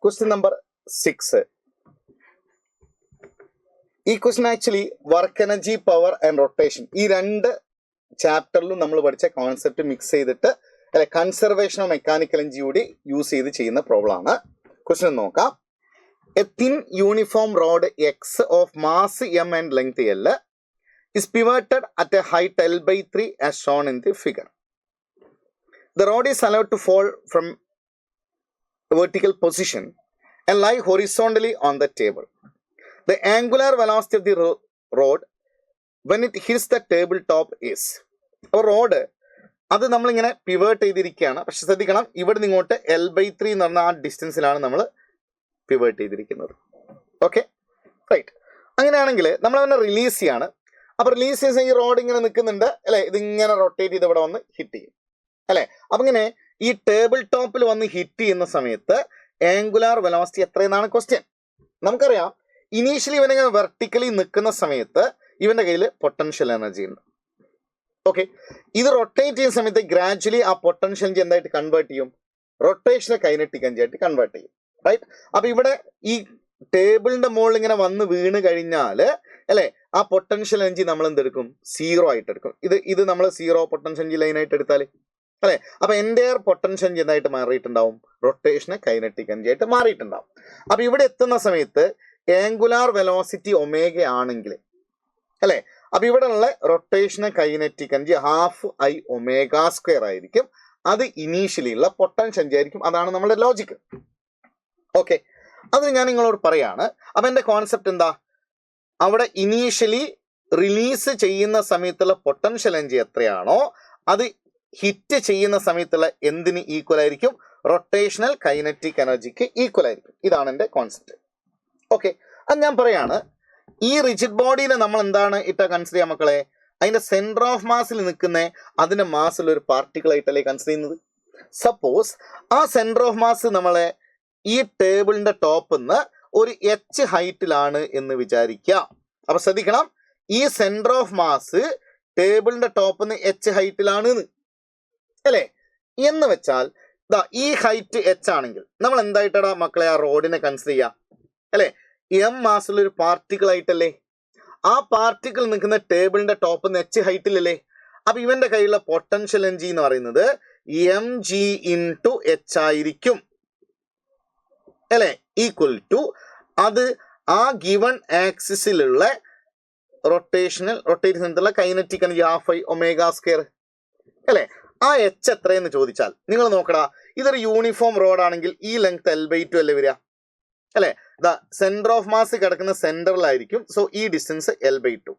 Question number 6. ഈ question actually work energy power and rotation ഈ രണ്ട് ചാപ്റ്ററിലും നമ്മൾ പഠിച്ച കോൺസെപ്റ്റ് മിക്സ് ചെയ്തിട്ട് അല്ലെ കൺസർവേഷൻ ഓഫ് മെക്കാനിക്കൽ എനർജി കൂടി യൂസ് ചെയ്ത് ചെയ്യുന്ന പ്രോബ്ലം ആണ്. ക്വസ്റ്റൻ നോക്കാം. A thin uniform road X of mass M and length L is pivoted at a height L/3 as shown in the figure. The rod is allowed to fall from a vertical position and lie horizontally on the table. The angular velocity of the rod when it hits the tabletop is. Our rod അത് നമ്മളിങ്ങനെ പിവേർട്ട് ചെയ്തിരിക്കുകയാണ്. പക്ഷെ ശ്രദ്ധിക്കണം, ഇവിടെ നിന്ന് ഇങ്ങോട്ട് L/3 എന്ന് പറഞ്ഞ ആ ഡിസ്റ്റൻസിലാണ് നമ്മൾ പിവേർട്ട് ചെയ്തിരിക്കുന്നത്. Okay, right. അങ്ങനെയാണെങ്കിൽ നമ്മൾ അവനെ റിലീസ് ചെയ്യാണ്. അപ്പൊ റിലീസ് ചെയ്യുന്ന ഈ റോഡ് ഇങ്ങനെ നിൽക്കുന്നുണ്ട് അല്ലെ, ഇതിങ്ങനെ റൊട്ടേറ്റ് ചെയ്ത് ഇവിടെ വന്ന് ഹിറ്റ് ചെയ്യും അല്ലെ. അപ്പൊ ഇങ്ങനെ ഈ ടേബിൾ ടോപ്പിൽ വന്ന് ഹിറ്റ് ചെയ്യുന്ന സമയത്ത് ആംഗുലാർ വെലോസിറ്റി എത്രയെന്നാണ് ക്വസ്റ്റ്യൻ. നമുക്കറിയാം, ഇനീഷ്യലി ഇവനിങ്ങനെ വെർട്ടിക്കലി നിൽക്കുന്ന സമയത്ത് ഇവന്റെ കയ്യിൽ പൊട്ടൻഷ്യൽ എനർജി ഉണ്ട്. ഓക്കെ, ഇത് റൊട്ടേറ്റ് ചെയ്യുന്ന സമയത്ത് ഗ്രാജുവലി ആ പൊട്ടൻഷ്യൽ എനർജി എന്തായിട്ട് കൺവേർട്ട് ചെയ്യും? റൊട്ടേഷനെ കൈനറ്റിക് എനർജി ആയിട്ട് കൺവേർട്ട് ചെയ്യും. റൈറ്റ്. അപ്പൊ ഇവിടെ ഈ ടേബിളിന്റെ മുകളിൽ ഇങ്ങനെ വന്ന് വീണ് കഴിഞ്ഞാല് അല്ലെ, ആ പൊട്ടൻഷ്യൽ എനർജി നമ്മൾ എന്തെടുക്കും? സീറോ ആയിട്ട് എടുക്കും. ഇത് നമ്മൾ സീറോ പൊട്ടൻഷ്യൽ എനർജി ലൈനായിട്ട് എടുത്താല് അല്ലെ, അപ്പൊ എൻ്റെയർ പൊട്ടൻഷ്യൽ എനർജി എന്തായിട്ട് മാറിയിട്ടുണ്ടാവും? റൊട്ടേഷന് കൈനറ്റിക് എനർജി ആയിട്ട് മാറിയിട്ടുണ്ടാവും. അപ്പൊ ഇവിടെ എത്തുന്ന സമയത്ത് ആംഗുലാർ വെലോസിറ്റി ഒമേഗ ആണെങ്കിൽ അല്ലെ, അപ്പൊ ഇവിടെ ഉള്ള റൊട്ടേഷന് kinetic energy half I omega square ആയിരിക്കും. അത് ഇനീഷ്യലി ഉള്ള പൊട്ടൻഷ്യൽ എനർജി ആയിരിക്കും. അതാണ് നമ്മുടെ ലോജിക്ക്. ഓക്കെ, അത് ഞാൻ നിങ്ങളോട് പറയാണ്. അപ്പൊ എന്റെ കോൺസെപ്റ്റ് എന്താ? അവിടെ ഇനീഷ്യലി റിലീസ് ചെയ്യുന്ന സമയത്തുള്ള പൊട്ടൻഷ്യൽ എനർജി എത്രയാണോ അത് ഹിറ്റ് ചെയ്യുന്ന സമയത്തുള്ള എന്തിന് ഈക്വൽ ആയിരിക്കും? റൊട്ടേഷണൽ കൈനറ്റിക് എനർജിക്ക് ഈക്വൽ ആയിരിക്കും. ഇതാണ് എൻ്റെ കോൺസെപ്റ്റ്. ഓക്കെ, അത് ഞാൻ പറയാണ്. ഈ റിജിഡ് ബോഡിനെ നമ്മൾ എന്താണ് കൺസിഡർ ചെയ്യാം മക്കളെ? അതിന്റെ സെന്റർ ഓഫ് മാസിൽ നിൽക്കുന്ന അതിന്റെ മാസിൽ ഒരു പാർട്ടിക്കിൾ ആയിട്ടല്ലേ കൺസിഡർ ചെയ്യുന്നത്. സപ്പോസ് ആ സെന്റർ ഓഫ് മാസ് നമ്മളെ ഈ ടേബിളിന്റെ ടോപ്പിൽ നിന്ന് ഒരു H ഹൈറ്റിലാണ് എന്ന് വിചാരിക്കുക. അപ്പൊ ശ്രദ്ധിക്കണം, ഈ സെന്റർ ഓഫ് മാസ് ടേബിളിന്റെ ടോപ്പിൽ നിന്ന് H ഹൈറ്റിലാണ് അല്ലെ. എന്ന് വെച്ചാൽ ഈ ഹൈറ്റ് H ആണെങ്കിൽ നമ്മൾ എന്തായിട്ടാ മക്കളെ ആ റോഡിനെ കൺസിഡർ ചെയ്യുക അല്ലെ? M മാസിൽ ഒരു പാർട്ടിക്കിൾ ആയിട്ടല്ലേ. ആ പാർട്ടിക്കിൾ നിൽക്കുന്ന ടേബിളിന്റെ ടോപ്പിൽ നിന്ന് H ഹൈറ്റിലല്ലേ. അപ്പൊ ഇവന്റെ കയ്യിലുള്ള പൊട്ടൻഷ്യൽ എനർജി എന്ന് പറയുന്നത് mg × H ആയിരിക്കും അല്ലെ, ഈക്വൽ ടു അത് ആ ഗിവൺ ആക്സിസിലുള്ള റൊട്ടേറ്റ് ചെയ്യുന്ന kinetic energy half I omega square അല്ലെ. ആ H എത്രയെന്ന് ചോദിച്ചാൽ നിങ്ങൾ നോക്കടാ, ഇതൊരു യൂണിഫോം റോഡ് ആണെങ്കിൽ ഈ ലെങ്ത് L/2 അല്ലേ വരിക അല്ലെ. സെന്റർ ഓഫ് മാസ് കിടക്കുന്ന സെന്ററിലായിരിക്കും. സോ ഈ ഡിസ്റ്റൻസ് L/2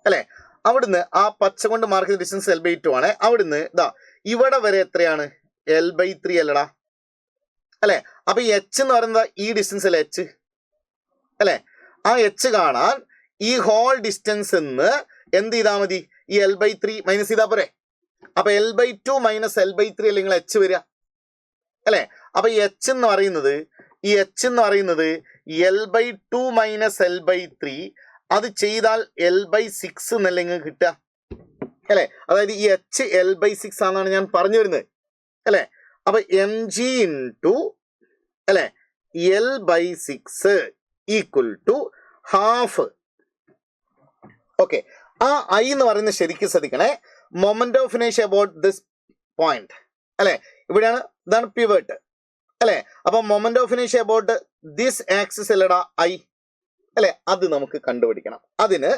അല്ലെ. അവിടുന്ന് ആ പച്ച കൊണ്ട് മാർക്ക് ചെയ്ത ഡിസ്റ്റൻസ് L/2 ആണ്. അവിടുന്ന് ഇവിടെ വരെ എത്രയാണ്? L/3 അല്ലടാ അല്ലെ. അപ്പൊ ഈ H എന്ന് പറയുന്നത് ഈ ഡിസ്റ്റൻസ് അല്ലേ H അല്ലെ. ആ H കാണാൻ ഈ ഹോൾ ഡിസ്റ്റൻസ് എന്ന് എന്ത് ചെയ്താൽ മതി? ഈ L/3 മൈനസ് ചെയ്താൽ പോരെ. അപ്പൊ L/2 മൈനസ് L/3 അല്ലെങ്കിൽ H വരിക അല്ലെ. അപ്പൊ ഈ H എന്ന് പറയുന്നത് L/2 മൈനസ് L/3 അത് ചെയ്താൽ L/6 എന്നല്ലേ നിങ്ങൾക്ക് കിട്ടുക അല്ലെ. അതായത് ഈ H L/6 ആണെന്നാണ് ഞാൻ പറഞ്ഞു വരുന്നത് അല്ലെ. അപ്പൊ mg × അല്ലെ L/6 equal to half. Okay, ആ I എന്ന് പറയുന്നത് ശരിക്കും ശ്രദ്ധിക്കണേ, മൊമെന്റ് ഓഫ് ഇനേഷ്യ അബൌട്ട് ദിസ് പോയിന്റ് അല്ലെ. ഇവിടെയാണ്, ഇതാണ് പിവറ്റ് അല്ലെ. അപ്പൊ മൊമെന്റ് ഓഫ് ഇനേഷ്യ അബൌട്ട് ദിസ് ആക്സിസ് അല്ലടാ I അല്ലെ. അത് നമുക്ക് കണ്ടുപിടിക്കണം. അതിന്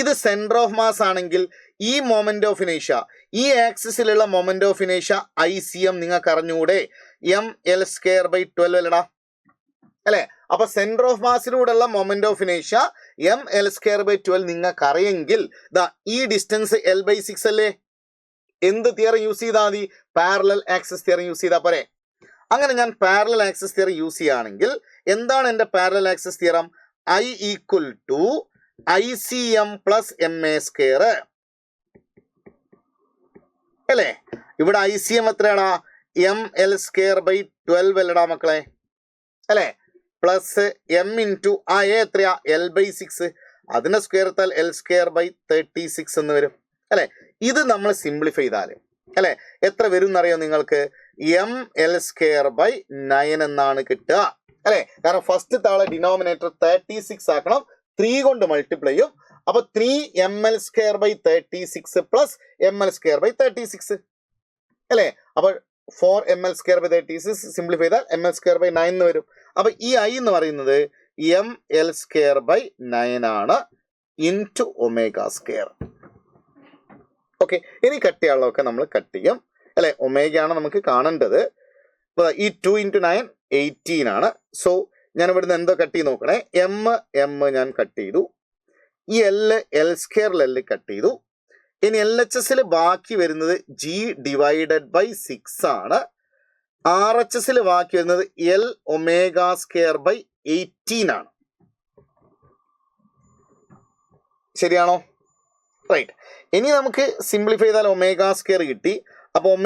ഇത് സെന്റർ ഓഫ് മാസ് ആണെങ്കിൽ ഈ മൊമെന്റ് ഓഫ് ഇനേഷ്യ, ഈ ആക്സിസിലുള്ള മൊമെന്റ് ഓഫ് ഇനേഷ്യ ICM നിങ്ങൾക്ക് അറിഞ്ഞൂടെ? mL²/12 അല്ലടാ അല്ലെ. അപ്പൊ സെന്റർ ഓഫ് മാസിലൂടെയുള്ള മൊമെന്റ് ഓഫ് ഇനേഷ്യ mL²/12 നിങ്ങൾക്ക് അറിയെങ്കിൽ ഈ ഡിസ്റ്റൻസ് L/6 അല്ലേ. എന്ത് തിയറി യൂസ് ചെയ്താൽ മതി? പാരലൽ ആക്സിസ് തിയറി യൂസ് ചെയ്താൽ പോരെ. അങ്ങനെ ഞാൻ പാരലൽ ആക്സിസ് തിയറി യൂസ് ചെയ്യുകയാണെങ്കിൽ എന്താണ് എന്റെ parallel axis theorem? I equal to ICM + MA² അല്ലേ. ഇവിടെ ICM എത്രയാടാ? mL²/12 അല്ലടാ മക്കളെ അല്ലെ. പ്ലസ് m × ആ A എത്രയാ? L/6. അതിനെ സ്ക്വയർ എടുത്താൽ L²/36 എന്ന് വരും അല്ലെ. ഇത് നമ്മൾ സിംപ്ലിഫൈ ചെയ്താൽ അല്ലെ എത്ര വരും എന്നറിയോ നിങ്ങൾക്ക്? mL²/9 എന്നാണ് കിട്ടുക അല്ലെ? കാരണം ഫസ്റ്റ് താളെ ഡിനോമിനേറ്റർ 36 ആക്കണം, 3 കൊണ്ട് മൾട്ടിപ്ലൈ ചെയ്യും. അപ്പൊ 3ml² / 36 പ്ലസ് ml²/36 അല്ലെ? അപ്പൊ 4ml²/36 സിംപ്ലിഫൈ ചെയ്താൽ ml²/9 എന്ന് വരും. അപ്പൊ ഈ I എന്ന് പറയുന്നത് ml²/9 ആണ് ഇൻറ്റു ω². ഓക്കെ, ഇനി കട്ട് ചെയ്യാനുള്ളതൊക്കെ നമ്മൾ കട്ട് ചെയ്യും അല്ലെ? ഒമേഗയാണ് നമുക്ക് കാണേണ്ടത്. ഈ 2 × 9 18 ആണ്. സോ ഞാൻ ഇവിടുന്ന് എന്തോ കട്ട് ചെയ്ത് നോക്കണേ. m ഞാൻ കട്ട് ചെയ്തു. ഈ L² കട്ട് ചെയ്തു. ഇനി LHS ബാക്കി വരുന്നത് G/6 ആണ്. RHS ബാക്കി വരുന്നത് Lω²/18 ആണ്. ശരിയാണോ? റൈറ്റ്. ഇനി നമുക്ക് സിംപ്ലിഫൈ ചെയ്താൽ ω² കിട്ടി. അപ്പൊ ω²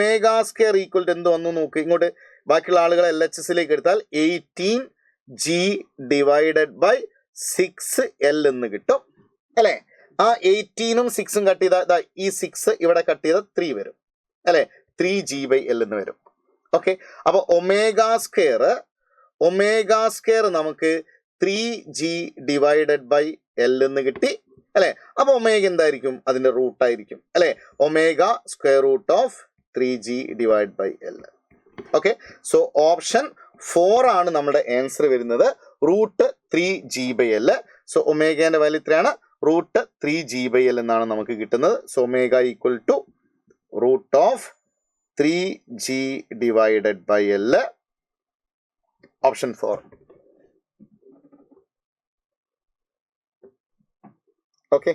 ഈക്വൽ ടു എന്ത് വന്നു നോക്ക്. ഇങ്ങോട്ട് ബാക്കിയുള്ള ആളുകളെ LHS എടുത്താൽ 18G/6L എന്ന് കിട്ടും അല്ലെ? ആ 18ഉം 6ഉം കട്ട് ചെയ്ത ഈ 6 ഇവിടെ കട്ട് ചെയ്ത 3 വരും അല്ലെ? 3G/L എന്ന് വരും. ഓക്കെ, അപ്പൊ ω² നമുക്ക് 3G/L എന്ന് കിട്ടി അല്ലെ? അപ്പൊ ഒമേഗ എന്തായിരിക്കും? അതിന്റെ റൂട്ട് ആയിരിക്കും അല്ലെ? ω√3G/L. ഓക്കെ, സോ ഓപ്ഷൻ 4 ആണ് നമ്മുടെ ആൻസർ വരുന്നത്, √3G/L. സോ ഒമേഗന്റെ വാല്യൂ എത്രയാണ്? √3G/L എന്നാണ് നമുക്ക് കിട്ടുന്നത്. So omega equal to √3G/L. Option 4. Okay.